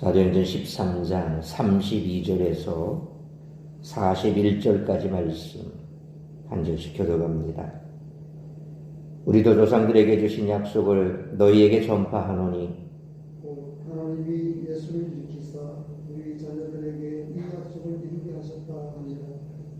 사도행전 13장 32절에서 41절까지 말씀 한 절씩 교독합니다. 우리도 조상들에게 주신 약속을 너희에게 전파하노니 하나님이 예수를 일으키사 우리 자녀들에게 이 약속을 이루게 하셨다 하니라.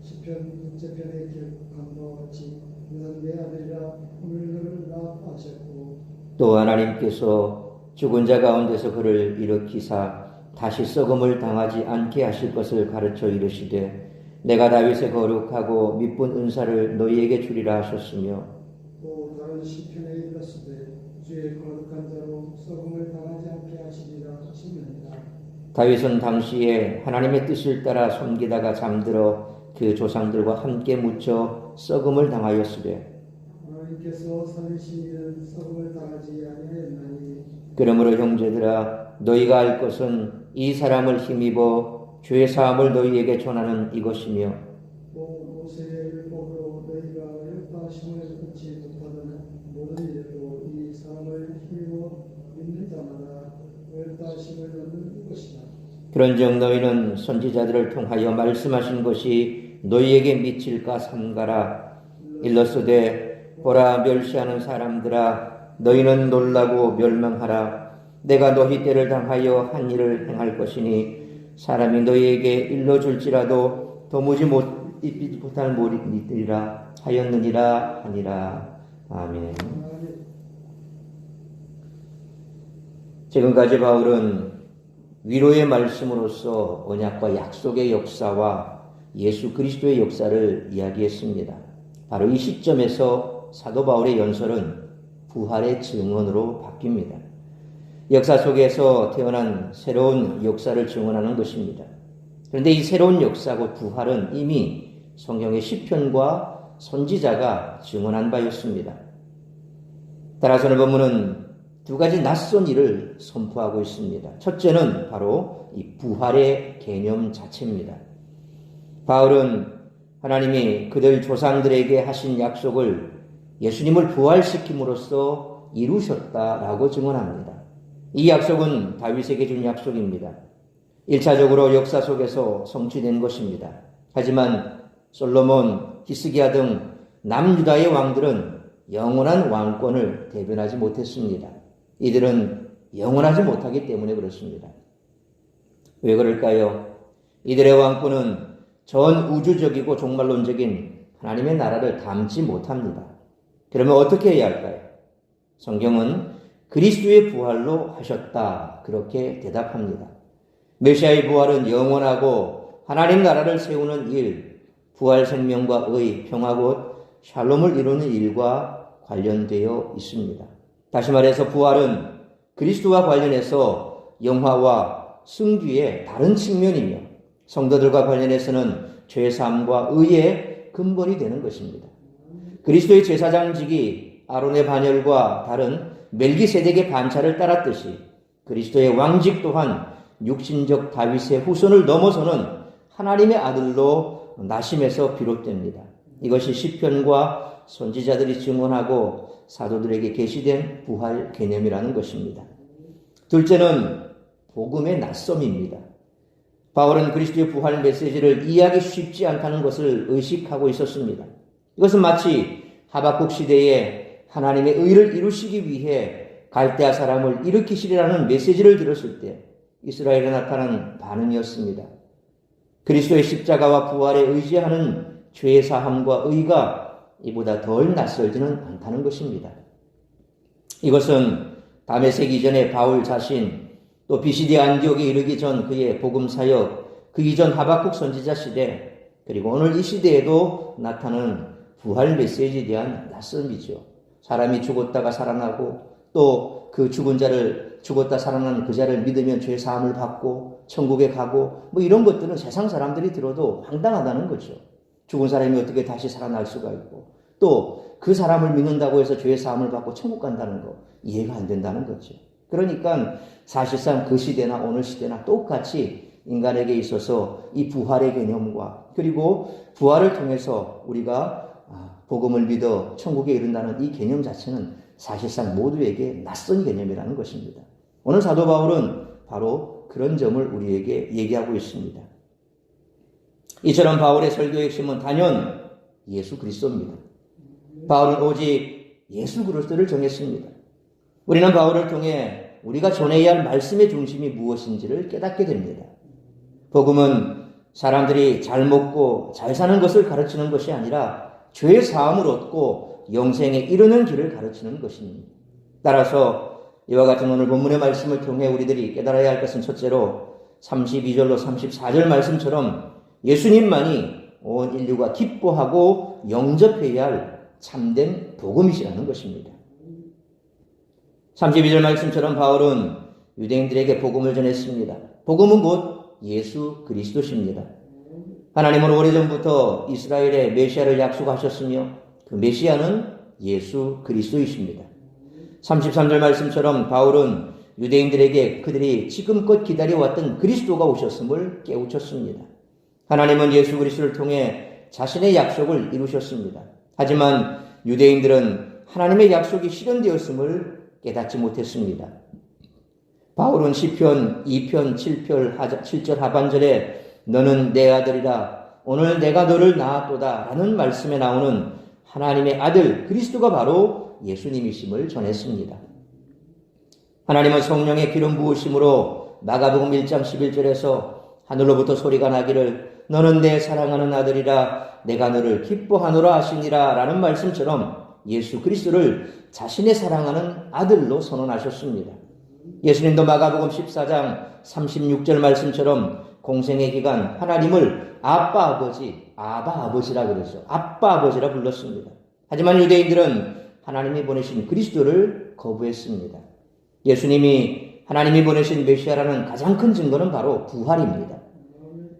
시편 6편에 기록한 바와 같이 너는 내 아들이라 오늘 너를 낳았고 또 하나님께서 죽은 자 가운데서 그를 일으키사 다시 썩음을 당하지 않게 하실 것을 가르쳐 이르시되 내가 다윗의 거룩하고 미쁜 은사를 너희에게 주리라 하셨으며 또 다른 시편에 이르렀으되 주의 거룩한 자로 썩음을 당하지 않게 하시리라 하시느니라. 다윗은 당시에 하나님의 뜻을 따라 섬기다가 잠들어 그 조상들과 함께 묻혀 썩음을 당하였으되 하나님께서 살리신 이는 썩음을 당하지 아니하였나니 그러므로 형제들아 너희가 알 것은 이 사람을 힘입어 죄 사함을 너희에게 전하는 이것이며 또 모세의 율법으로 너희가 율법하심을 얻지 못하는 모든 일도 이 사람을 힘입어 믿는 자마다 율법하심을 얻는 것이다. 그런즉 너희는 선지자들을 통하여 말씀하신 것이 너희에게 미칠까 삼가라. 일러스되 보라 멸시하는 사람들아 너희는 놀라고 멸망하라. 내가 너희 때를 당하여 한 일을 행할 것이니 사람이 너희에게 일러줄지라도 도무지 못할 못이리라 하였느니라 하니라. 아멘. 지금까지 바울은 위로의 말씀으로써 언약과 약속의 역사와 예수 그리스도의 역사를 이야기했습니다. 바로 이 시점에서 사도 바울의 연설은 부활의 증언으로 바뀝니다. 역사 속에서 태어난 새로운 역사를 증언하는 것입니다. 그런데 이 새로운 역사고 부활은 이미 성경의 시편과 선지자가 증언한 바였습니다. 따라서 오늘 본문은 두 가지 낯선 일을 선포하고 있습니다. 첫째는 바로 이 부활의 개념 자체입니다. 바울은 하나님이 그들 조상들에게 하신 약속을 예수님을 부활시킴으로써 이루셨다라고 증언합니다. 이 약속은 다윗에게 준 약속입니다. 1차적으로 역사 속에서 성취된 것입니다. 하지만 솔로몬, 히스기야 등 남유다의 왕들은 영원한 왕권을 대변하지 못했습니다. 이들은 영원하지 못하기 때문에 그렇습니다. 왜 그럴까요? 이들의 왕권은 전 우주적이고 종말론적인 하나님의 나라를 담지 못합니다. 그러면 어떻게 해야 할까요? 성경은 그리스도의 부활로 하셨다 그렇게 대답합니다. 메시아의 부활은 영원하고 하나님 나라를 세우는 일, 부활 생명과 의, 평화 곧 샬롬을 이루는 일과 관련되어 있습니다. 다시 말해서 부활은 그리스도와 관련해서 영화와 승귀의 다른 측면이며 성도들과 관련해서는 죄사함과 의의 근본이 되는 것입니다. 그리스도의 제사장직이 아론의 반열과 다른 멜기세덱의 반차를 따랐듯이 그리스도의 왕직 또한 육신적 다윗의 후손을 넘어서는 하나님의 아들로 나심에서 비롯됩니다. 이것이 시편과 선지자들이 증언하고 사도들에게 계시된 부활 개념이라는 것입니다. 둘째는 복음의 낯섦입니다. 바울은 그리스도의 부활 메시지를 이해하기 쉽지 않다는 것을 의식하고 있었습니다. 이것은 마치 하박국 시대에 하나님의 의를 이루시기 위해 갈대아 사람을 일으키시리라는 메시지를 들었을 때 이스라엘에 나타난 반응이었습니다. 그리스도의 십자가와 부활에 의지하는 죄 사함과 의가 이보다 덜 낯설지는 않다는 것입니다. 이것은 다메섹 이전에 바울 자신 또 BCD 안디옥에 이르기 전 그의 복음 사역, 그 이전 하박국 선지자 시대 그리고 오늘 이 시대에도 나타나는 부활 메시지에 대한 낯섦이죠. 사람이 죽었다가 살아나고 또 그 죽은 자를 죽었다 살아난 그 자를 믿으면 죄 사함을 받고 천국에 가고 뭐 이런 것들은 세상 사람들이 들어도 황당하다는 거죠. 죽은 사람이 어떻게 다시 살아날 수가 있고 또 그 사람을 믿는다고 해서 죄 사함을 받고 천국 간다는 거 이해가 안 된다는 거죠. 그러니까 사실상 그 시대나 오늘 시대나 똑같이 인간에게 있어서 이 부활의 개념과 그리고 부활을 통해서 우리가 복음을 믿어 천국에 이른다는 이 개념 자체는 사실상 모두에게 낯선 개념이라는 것입니다. 오늘 사도 바울은 바로 그런 점을 우리에게 얘기하고 있습니다. 이처럼 바울의 설교의 핵심은 단연 예수 그리스도입니다. 바울은 오직 예수 그리스도를 정했습니다. 우리는 바울을 통해 우리가 전해야 할 말씀의 중심이 무엇인지를 깨닫게 됩니다. 복음은 사람들이 잘 먹고 잘 사는 것을 가르치는 것이 아니라 죄의 사함을 얻고 영생에 이르는 길을 가르치는 것입니다. 따라서 이와 같은 오늘 본문의 말씀을 통해 우리들이 깨달아야 할 것은 첫째로 32절로 34절 말씀처럼 예수님만이 온 인류가 기뻐하고 영접해야 할 참된 복음이시라는 것입니다. 32절 말씀처럼 바울은 유대인들에게 복음을 전했습니다. 복음은 곧 예수 그리스도십니다. 하나님은 오래전부터 이스라엘에 메시아를 약속하셨으며 그 메시아는 예수 그리스도이십니다. 33절 말씀처럼 바울은 유대인들에게 그들이 지금껏 기다려왔던 그리스도가 오셨음을 깨우쳤습니다. 하나님은 예수 그리스도를 통해 자신의 약속을 이루셨습니다. 하지만 유대인들은 하나님의 약속이 실현되었음을 깨닫지 못했습니다. 바울은 시편 2편 7절 하반절에 너는 내 아들이라 오늘 내가 너를 낳았도다 라는 말씀에 나오는 하나님의 아들 그리스도가 바로 예수님이심을 전했습니다. 하나님은 성령의 기름 부으심으로 마가복음 1장 11절에서 하늘로부터 소리가 나기를 너는 내 사랑하는 아들이라 내가 너를 기뻐하노라 하시니라 라는 말씀처럼 예수 그리스도를 자신의 사랑하는 아들로 선언하셨습니다. 예수님도 마가복음 14장 36절 말씀처럼 공생의 기간 하나님을 아빠 아버지라 그러죠. 아빠 아버지라 불렀습니다. 하지만 유대인들은 하나님이 보내신 그리스도를 거부했습니다. 예수님이 하나님이 보내신 메시아라는 가장 큰 증거는 바로 부활입니다.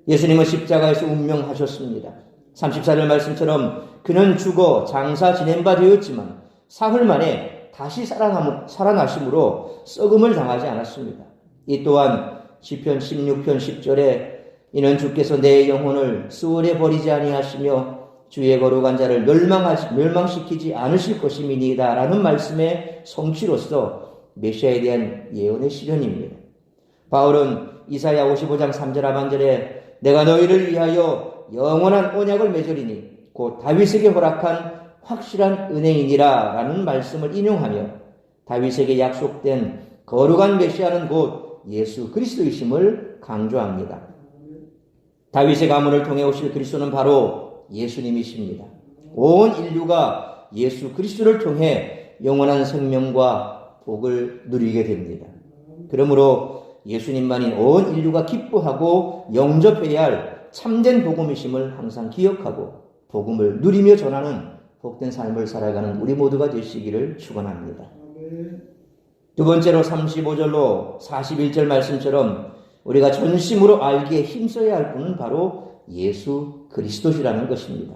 예수님은 십자가에서 운명하셨습니다. 34절 말씀처럼 그는 죽어 장사 지낸 바 되었지만 사흘 만에 다시 살아나심으로 썩음을 당하지 않았습니다. 이 또한 시편 16편 10절에 이는 주께서 내 영혼을 수월에 버리지 아니하시며 주의 거룩한 자를 멸망시키지 않으실 것임이니이다 라는 말씀의 성취로서 메시아에 대한 예언의 실현입니다. 바울은 이사야 55장 3절 하반절에 내가 너희를 위하여 영원한 언약을 맺으리니 곧 다윗에게 허락한 확실한 은혜이니라 라는 말씀을 인용하며 다윗에게 약속된 거룩한 메시아는 곧 예수 그리스도이심을 강조합니다. 다윗의 가문을 통해 오실 그리스도는 바로 예수님이십니다. 온 인류가 예수 그리스도를 통해 영원한 생명과 복을 누리게 됩니다. 그러므로 예수님만이 온 인류가 기뻐하고 영접해야 할 참된 복음이심을 항상 기억하고 복음을 누리며 전하는 복된 삶을 살아가는 우리 모두가 되시기를 축원합니다. 두 번째로 35절로 41절 말씀처럼 우리가 전심으로 알기에 힘써야 할 분은 바로 예수 그리스도시라는 것입니다.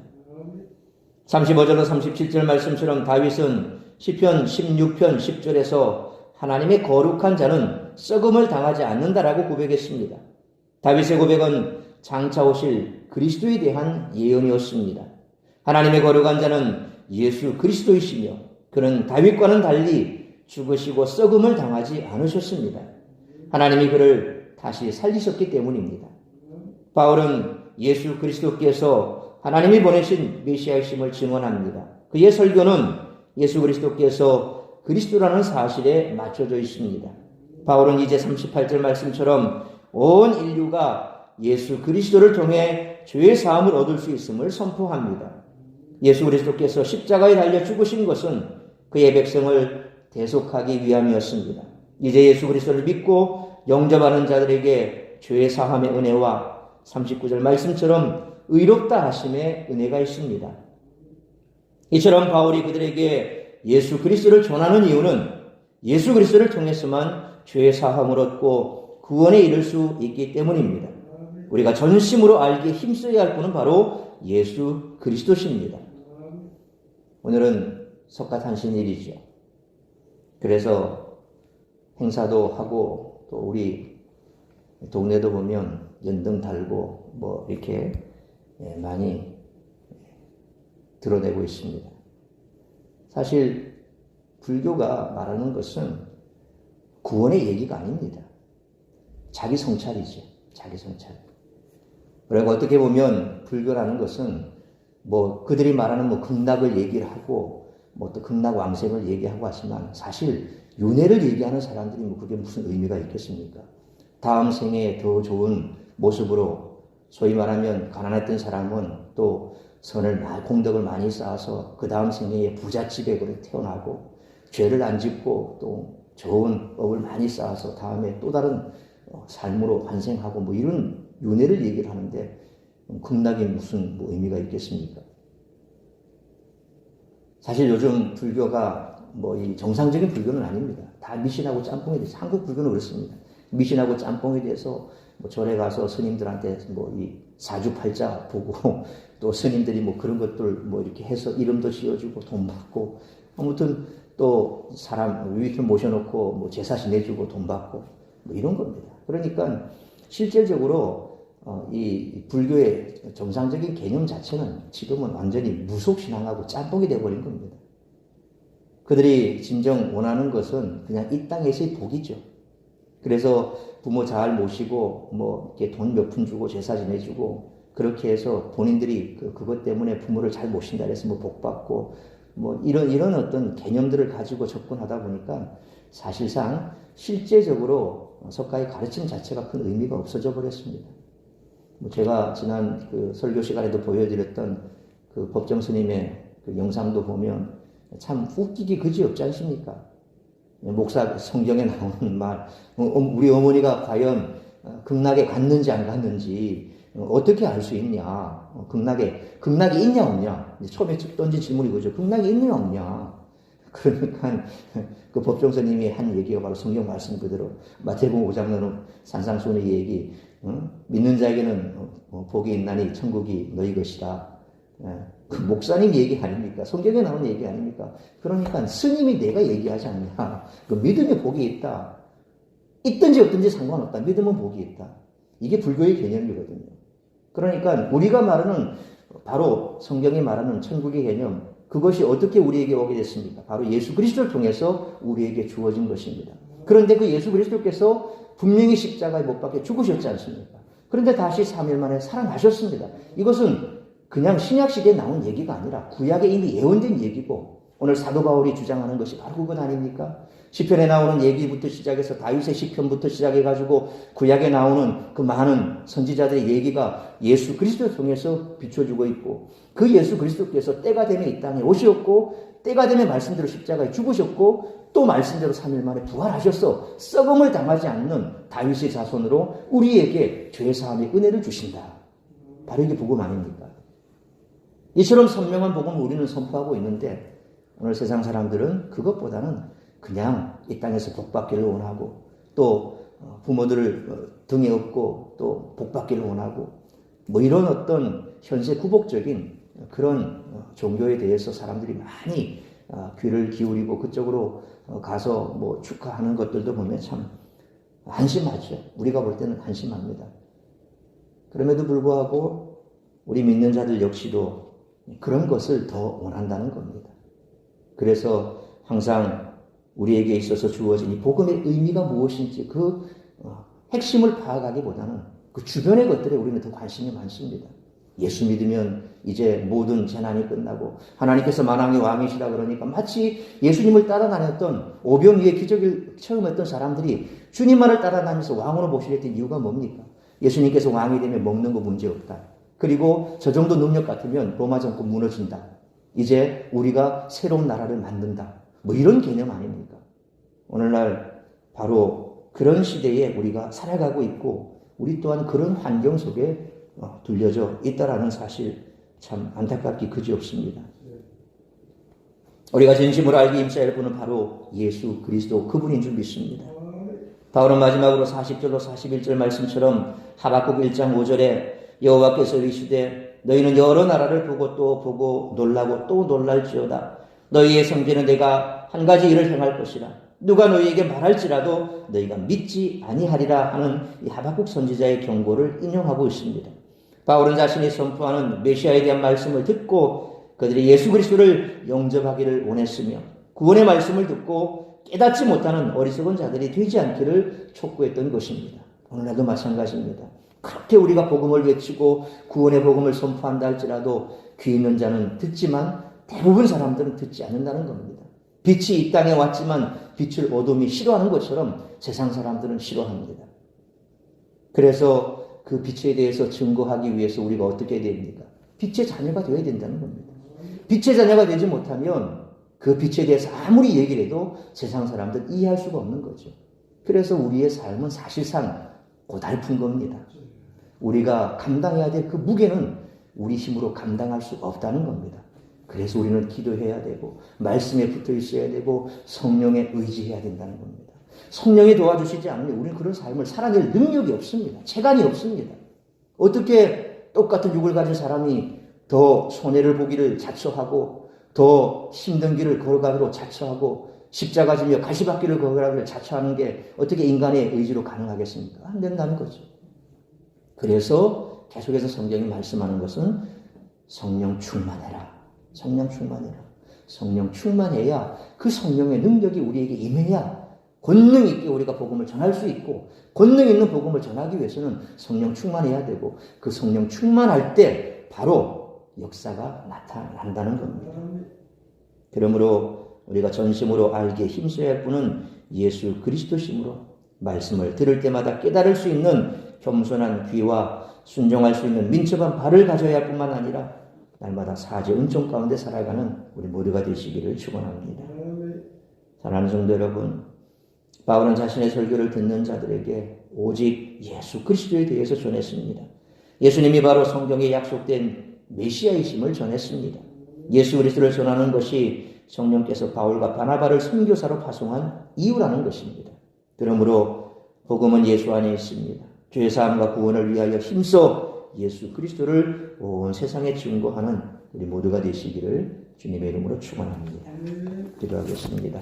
35절로 37절 말씀처럼 다윗은 시편 16편 10절에서 하나님의 거룩한 자는 썩음을 당하지 않는다라고 고백했습니다. 다윗의 고백은 장차 오실 그리스도에 대한 예언이었습니다. 하나님의 거룩한 자는 예수 그리스도이시며 그는 다윗과는 달리 죽으시고 썩음을 당하지 않으셨습니다. 하나님이 그를 다시 살리셨기 때문입니다. 바울은 예수 그리스도께서 하나님이 보내신 메시아이심을 증언합니다. 그의 설교는 예수 그리스도께서 그리스도라는 사실에 맞춰져 있습니다. 바울은 이제 38절 말씀처럼 온 인류가 예수 그리스도를 통해 죄의 사함을 얻을 수 있음을 선포합니다. 예수 그리스도께서 십자가에 달려 죽으신 것은 그의 백성을 대속하기 위함이었습니다. 이제 예수 그리스도를 믿고 영접하는 자들에게 죄의 사함의 은혜와 39절 말씀처럼 의롭다 하심의 은혜가 있습니다. 이처럼 바울이 그들에게 예수 그리스도를 전하는 이유는 예수 그리스도를 통해서만 죄의 사함을 얻고 구원에 이를 수 있기 때문입니다. 우리가 전심으로 알기에 힘써야 할 분은 바로 예수 그리스도십니다. 오늘은 석가탄신일이죠. 그래서 행사도 하고 또 우리 동네도 보면 연등 달고 뭐 이렇게 많이 드러내고 있습니다. 사실 불교가 말하는 것은 구원의 얘기가 아닙니다. 자기 성찰이죠. 자기 성찰. 그리고 어떻게 보면 불교라는 것은 뭐 그들이 말하는 뭐 극락을 얘기를 하고 뭐 또 극락 왕생을 얘기하고 하지만 사실 윤회를 얘기하는 사람들이 뭐 그게 무슨 의미가 있겠습니까? 다음 생에 더 좋은 모습으로 소위 말하면 가난했던 사람은 또 공덕을 많이 쌓아서 그 다음 생에 부잣집에 태어나고 죄를 안 짓고 또 좋은 법을 많이 쌓아서 다음에 또 다른 삶으로 환생하고 뭐 이런 윤회를 얘기를 하는데 극락이 무슨 뭐 의미가 있겠습니까? 사실 요즘 불교가 뭐 이 정상적인 불교는 아닙니다. 다 미신하고 짬뽕이 돼서 한국 불교는 그렇습니다. 미신하고 짬뽕이 돼서 뭐 절에 가서 스님들한테 뭐 이 사주팔자 보고 또 스님들이 뭐 그런 것들 뭐 이렇게 해서 이름도 지어주고 돈 받고 아무튼 또 사람 위에 모셔놓고 뭐 제사 지내주고 돈 받고 뭐 이런 겁니다. 그러니까 실질적으로 이 불교의 정상적인 개념 자체는 지금은 완전히 무속신앙하고 짬뽕이 되어버린 겁니다. 그들이 진정 원하는 것은 그냥 이 땅에서의 복이죠. 그래서 부모 잘 모시고 뭐 이렇게 돈 몇 푼 주고 제사 지내주고 그렇게 해서 본인들이 그것 때문에 부모를 잘 모신다 해서 뭐 복 받고 뭐 이런 어떤 개념들을 가지고 접근하다 보니까 사실상 실제적으로 석가의 가르침 자체가 큰 의미가 없어져 버렸습니다. 뭐 제가 지난 그 설교 시간에도 보여드렸던 그 법정 스님의 그 영상도 보면 참 웃기기 그지없지 않습니까? 목사 성경에 나오는 말, 우리 어머니가 과연 극락에 갔는지 안 갔는지 어떻게 알 수 있냐? 극락이 있냐 없냐? 처음에 던진 질문이 그죠. 극락이 있냐 없냐? 그러니까 그 법정 스님이 한 얘기가 바로 성경 말씀 그대로 마태복음 5장 나오는 산상수훈의 얘기. 믿는 자에게는 복이 있나니 천국이 너희 것이다. 그 목사님 얘기 아닙니까? 성경에 나오는 얘기 아닙니까? 그러니까 스님이 내가 얘기하지 않냐. 그 믿음에 복이 있다. 있든지 없든지 상관없다. 믿음은 복이 있다. 이게 불교의 개념이거든요. 그러니까 우리가 말하는 바로 성경이 말하는 천국의 개념, 그것이 어떻게 우리에게 오게 됐습니까? 바로 예수 그리스도를 통해서 우리에게 주어진 것입니다. 그런데 그 예수 그리스도께서 분명히 십자가에 못 박혀 죽으셨지 않습니까? 그런데 다시 3일 만에 살아나셨습니다. 이것은 그냥 신약 시대에 나온 얘기가 아니라 구약에 이미 예언된 얘기고 오늘 사도 바울이 주장하는 것이 바로 그건 아닙니까? 시편에 나오는 얘기부터 시작해서 다윗의 시편부터 시작해가지고 구약에 나오는 그 많은 선지자들의 얘기가 예수 그리스도를 통해서 비춰주고 있고 그 예수 그리스도께서 때가 되면 이 땅에 오셨고 때가 되면 말씀대로 십자가에 죽으셨고 또 말씀대로 3일 만에 부활하셔서 썩음을 당하지 않는 다윗의 자손으로 우리에게 죄사함의 은혜를 주신다. 바로 이게 복음 아닙니까? 이처럼 선명한 복음을 우리는 선포하고 있는데 오늘 세상 사람들은 그것보다는 그냥 이 땅에서 복 받기를 원하고 또 부모들을 등에 업고 또 복 받기를 원하고 뭐 이런 어떤 현세 구복적인 그런 종교에 대해서 사람들이 많이 귀를 기울이고 그쪽으로 가서 뭐 축하하는 것들도 보면 참 한심하죠. 우리가 볼 때는 한심합니다. 그럼에도 불구하고 우리 믿는 자들 역시도 그런 것을 더 원한다는 겁니다. 그래서 항상 우리에게 있어서 주어진 이 복음의 의미가 무엇인지 그 핵심을 파악하기보다는 그 주변의 것들에 우리는 더 관심이 많습니다. 예수 믿으면 이제 모든 재난이 끝나고 하나님께서 만왕의 왕이시다 그러니까 마치 예수님을 따라다녔던 오병이의 기적을 처음 했던 사람들이 주님만을 따라다니면서 왕으로 모시랬던 이유가 뭡니까? 예수님께서 왕이 되면 먹는 거 문제없다. 그리고 저 정도 능력 같으면 로마 정권 무너진다. 이제 우리가 새로운 나라를 만든다. 뭐 이런 개념 아닙니까? 오늘날 바로 그런 시대에 우리가 살아가고 있고 우리 또한 그런 환경 속에 둘려져 있다라는 사실 참 안타깝기 그지없습니다. 우리가 진심으로 알기 임자할 분은 바로 예수 그리스도 그분인 줄 믿습니다. 바울은 마지막으로 40절로 41절 말씀처럼 하박국 1장 5절에 여호와께서 이르시되 너희는 여러 나라를 보고 또 보고 놀라고 또 놀랄지어다. 너희의 성제는 내가 한 가지 일을 행할 것이라. 누가 너희에게 말할지라도 너희가 믿지 아니하리라 하는 이 하박국 선지자의 경고를 인용하고 있습니다. 바울은 자신이 선포하는 메시아에 대한 말씀을 듣고 그들이 예수 그리스도를 영접하기를 원했으며 구원의 말씀을 듣고 깨닫지 못하는 어리석은 자들이 되지 않기를 촉구했던 것입니다. 오늘날도 마찬가지입니다. 그렇게 우리가 복음을 외치고 구원의 복음을 선포한다 할지라도 귀 있는 자는 듣지만 대부분 사람들은 듣지 않는다는 겁니다. 빛이 이 땅에 왔지만 빛을 어둠이 싫어하는 것처럼 세상 사람들은 싫어합니다. 그래서 그 빛에 대해서 증거하기 위해서 우리가 어떻게 해야 됩니까? 빛의 자녀가 되어야 된다는 겁니다. 빛의 자녀가 되지 못하면 그 빛에 대해서 아무리 얘기를 해도 세상 사람들 이해할 수가 없는 거죠. 그래서 우리의 삶은 사실상 고달픈 겁니다. 우리가 감당해야 될 그 무게는 우리 힘으로 감당할 수가 없다는 겁니다. 그래서 우리는 기도해야 되고 말씀에 붙어 있어야 되고 성령에 의지해야 된다는 겁니다. 성령이 도와주시지 않으면 우리는 그런 삶을 살아낼 능력이 없습니다. 체간이 없습니다. 어떻게 똑같은 육을 가진 사람이 더 손해를 보기를 자처하고 더 힘든 길을 걸어가기로 자처하고 십자가 지며 가시밭길을 걸어가기를 자처하는 게 어떻게 인간의 의지로 가능하겠습니까? 안 된다는 거죠. 그래서 계속해서 성경이 말씀하는 것은 성령 충만해라. 성령 충만해라. 성령 충만해야 그 성령의 능력이 우리에게 임해야 권능 있게 우리가 복음을 전할 수 있고 권능 있는 복음을 전하기 위해서는 성령 충만해야 되고 그 성령 충만할 때 바로 역사가 나타난다는 겁니다. 그러므로 우리가 전심으로 알게 힘써야 할 분은 예수 그리스도심으로 말씀을 들을 때마다 깨달을 수 있는 겸손한 귀와 순종할 수 있는 민첩한 발을 가져야 할 뿐만 아니라 날마다 사죄 은총 가운데 살아가는 우리 모두가 되시기를 축원합니다. 사랑하는 성도 여러분, 바울은 자신의 설교를 듣는 자들에게 오직 예수 그리스도에 대해서 전했습니다. 예수님이 바로 성경에 약속된 메시아이심을 전했습니다. 예수 그리스도를 전하는 것이 성령께서 바울과 바나바를 선교사로 파송한 이유라는 것입니다. 그러므로 복음은 예수 안에 있습니다. 죄 사함과 구원을 위하여 힘써 예수 그리스도를 온 세상에 증거하는 우리 모두가 되시기를 주님의 이름으로 축원합니다. 기도하겠습니다.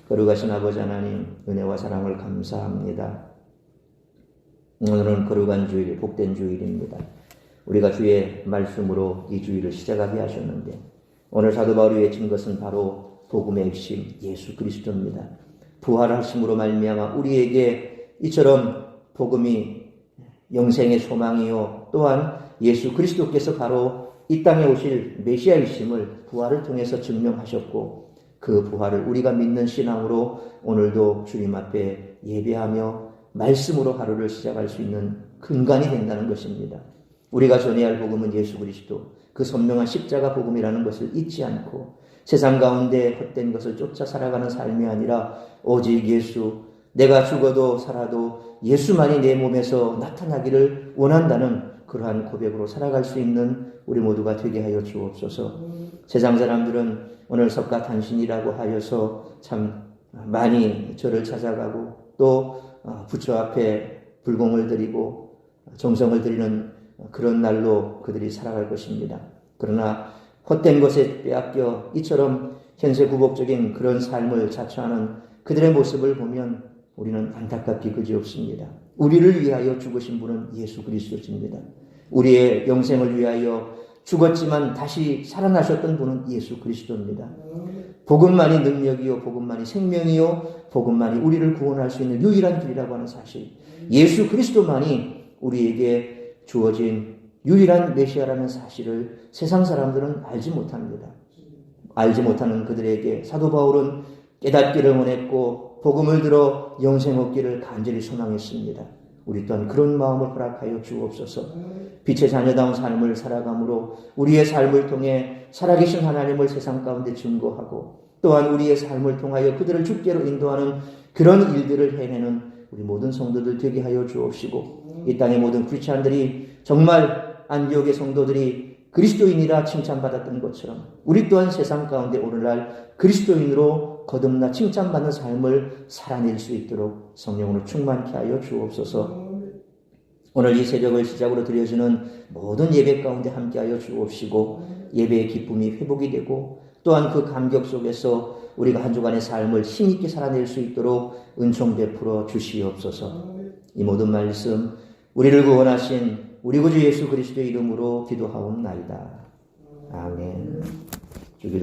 거룩하신 아버지 하나님, 은혜와 사랑을 감사합니다. 오늘은 거룩한 주일, 복된 주일입니다. 우리가 주의 말씀으로 이 주일을 시작하게 하셨는데 오늘 사도 바울이 외친 것은 바로 복음의 핵심 예수 그리스도입니다. 부활하심으로 말미암아 우리에게 이처럼 복음이 영생의 소망이요 또한 예수 그리스도께서 바로 이 땅에 오실 메시아이심을 부활을 통해서 증명하셨고 그 부활을 우리가 믿는 신앙으로 오늘도 주님 앞에 예배하며 말씀으로 하루를 시작할 수 있는 근간이 된다는 것입니다. 우리가 전해야 할 복음은 예수 그리스도, 그 선명한 십자가 복음이라는 것을 잊지 않고 세상 가운데 헛된 것을 쫓아 살아가는 삶이 아니라 오직 예수, 내가 죽어도 살아도 예수만이 내 몸에서 나타나기를 원한다는 그러한 고백으로 살아갈 수 있는 우리 모두가 되게 하여 주옵소서. 세상 사람들은 오늘 석가탄신이라고 하여서 참 많이 절을 찾아가고 또 부처 앞에 불공을 드리고 정성을 드리는 그런 날로 그들이 살아갈 것입니다. 그러나 헛된 것에 빼앗겨 이처럼 현세구복적인 그런 삶을 자처하는 그들의 모습을 보면 우리는 안타깝기 그지없습니다. 우리를 위하여 죽으신 분은 예수 그리스도십니다. 우리의 영생을 위하여 죽었지만 다시 살아나셨던 분은 예수 그리스도입니다. 복음만이 능력이요 복음만이 생명이요 복음만이 우리를 구원할 수 있는 유일한 길이라고 하는 사실, 예수 그리스도만이 우리에게 주어진 유일한 메시아라는 사실을 세상 사람들은 알지 못합니다. 알지 못하는 그들에게 사도 바울은 깨닫기를 원했고 복음을 들어 영생 얻기를 간절히 소망했습니다. 우리 또한 그런 마음을 허락하여 주옵소서. 빛의 자녀다운 삶을 살아감으로 우리의 삶을 통해 살아계신 하나님을 세상 가운데 증거하고 또한 우리의 삶을 통하여 그들을 주께로 인도하는 그런 일들을 해내는 우리 모든 성도들 되게 하여 주옵시고 이 땅의 모든 크리스찬들이 정말 안디옥의 성도들이 그리스도인이라 칭찬받았던 것처럼 우리 또한 세상 가운데 오늘날 그리스도인으로 거듭나 칭찬받는 삶을 살아낼 수 있도록 성령으로 충만케 하여 주옵소서. 오늘 이 새벽을 시작으로 드려지는 모든 예배 가운데 함께하여 주옵시고 예배의 기쁨이 회복이 되고 또한 그 감격 속에서 우리가 한 주간의 삶을 힘있게 살아낼 수 있도록 은총 베풀어 주시옵소서. 이 모든 말씀 우리를 구원하신 우리 구주 예수 그리스도의 이름으로 기도하옵나이다. 아멘.